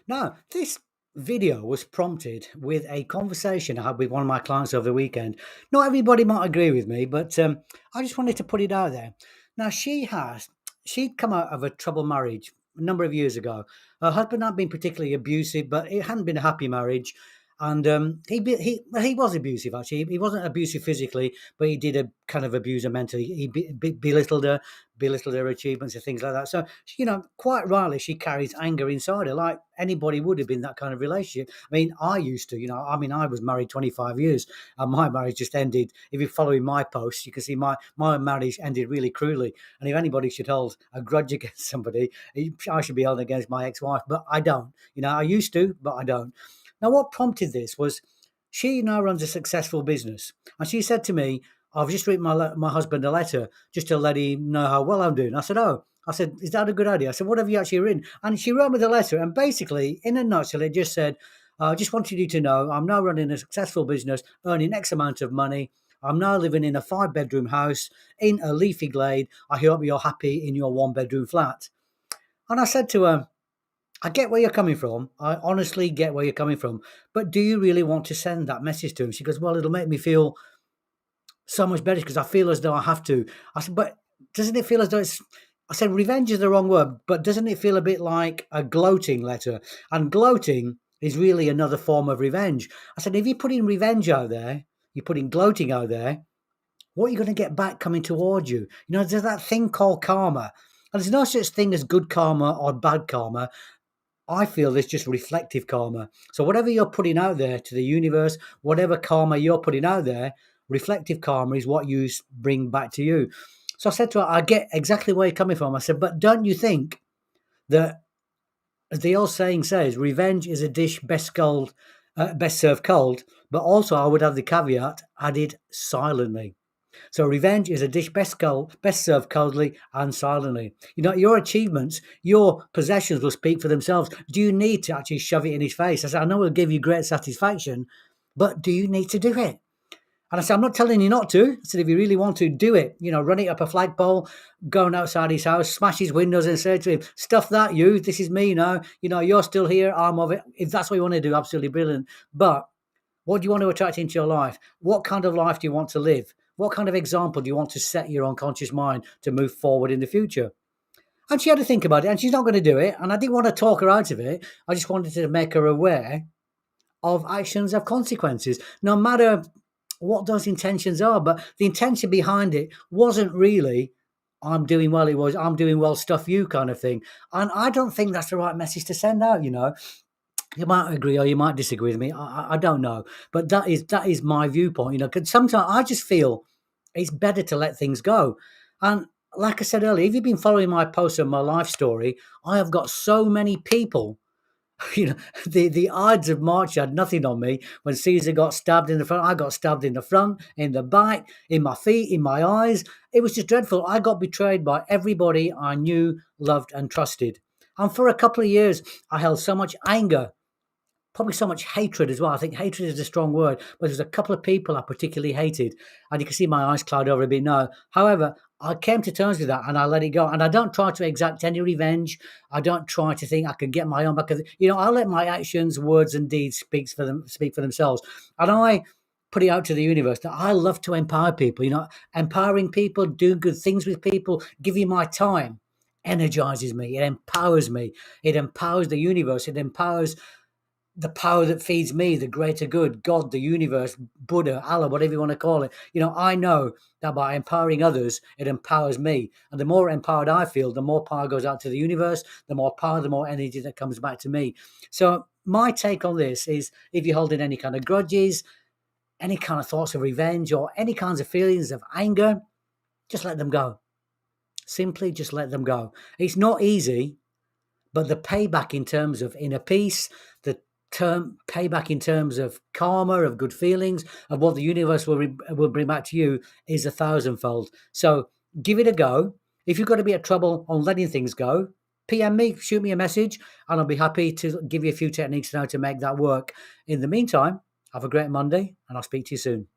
Now, this video was prompted with a conversation I had with one of my clients over the weekend. Not everybody might agree with me, but I just wanted to put it out there. Now, she'd come out of a troubled marriage a number of years ago. Her husband hadn't been particularly abusive, but it hadn't been a happy marriage. And he was abusive actually. He wasn't abusive physically, but he did a kind of abuse her mentally. He belittled her achievements and things like that. So quite rightly, she carries anger inside her, like anybody would have been that kind of relationship. I mean, I used to, I was married 25 years and my marriage just ended. If you're following my posts, you can see my marriage ended really cruelly. And if anybody should hold a grudge against somebody, I should be held against my ex-wife, but I don't. I used to, but I don't. Now, what prompted this was she now runs a successful business. And she said to me, I've just written my husband a letter just to let him know how well I'm doing. I said, oh, I said, is that a good idea? I said, what have you actually written? And she wrote me the letter. And basically, in a nutshell, it just said, I just wanted you to know I'm now running a successful business, earning X amount of money. I'm now living in a 5-bedroom house in a leafy glade. I hope you're happy in your 1-bedroom flat. And I said to her, I get where you're coming from. I honestly get where you're coming from. But do you really want to send that message to him? She goes, well, it'll make me feel so much better because I feel as though I have to. I said, but doesn't it feel as though I said, revenge is the wrong word, but doesn't it feel a bit like a gloating letter? And gloating is really another form of revenge. I said, if you're putting revenge out there, you're putting gloating out there, what are you going to get back coming towards you? There's that thing called karma. And there's no such thing as good karma or bad karma. I feel it's just reflective karma. So whatever you're putting out there to the universe, whatever karma you're putting out there, reflective karma is what you bring back to you. So I said to her, I get exactly where you're coming from. I said, but don't you think that, as the old saying says, revenge is a dish best served cold, but also I would have the caveat added silently. So revenge is a dish best served coldly and silently. Your achievements, your possessions will speak for themselves. Do you need to actually shove it in his face? I said, I know it'll give you great satisfaction, but do you need to do it? And I said, I'm not telling you not to. I said, if you really want to, do it. Run it up a flagpole, going outside his house, smash his windows and say to him, stuff that, you, this is me now. You're still here, I'm of it. If that's what you want to do, absolutely brilliant. But what do you want to attract into your life? What kind of life do you want to live? What kind of example do you want to set your unconscious mind to move forward in the future? And she had to think about it, and she's not going to do it. And I didn't want to talk her out of it. I just wanted to make her aware of actions have consequences, no matter what those intentions are. But the intention behind it wasn't really, I'm doing well. It was, I'm doing well, stuff you kind of thing. And I don't think that's the right message to send out, You might agree or you might disagree with me. I don't know. But that is my viewpoint, because sometimes I just feel it's better to let things go. And like I said earlier, if you've been following my posts and my life story, I have got so many people. The Ides of March had nothing on me. When Caesar got stabbed in the front, I got stabbed in the front, in the back, in my feet, in my eyes. It was just dreadful. I got betrayed by everybody I knew, loved, and trusted. And for a couple of years, I held so much anger, probably so much hatred as well. I think hatred is a strong word, but there's a couple of people I particularly hated. And you can see my eyes cloud over a bit now. However, I came to terms with that and I let it go. And I don't try to exact any revenge. I don't try to think I can get my own back. I let my actions, words, and deeds speak for themselves. And I put it out to the universe that I love to empower people. Empowering people, doing good things with people, giving my time energizes me. It empowers me. It empowers the universe. It empowers the power that feeds me, the greater good, God, the universe, Buddha, Allah, whatever you want to call it. I know that by empowering others, it empowers me. And the more empowered I feel, the more power goes out to the universe, the more power, the more energy that comes back to me. So my take on this is, if you're holding any kind of grudges, any kind of thoughts of revenge, or any kinds of feelings of anger, just let them go. Simply just let them go. It's not easy, but the payback in terms of inner peace, the term payback in terms of karma, of good feelings, of what the universe will bring back to you is 1,000-fold. So give it a go. If you've got to be at trouble on letting things go, PM me, shoot me a message, and I'll be happy to give you a few techniques now to make that work. In the meantime, have a great Monday, and I'll speak to you soon.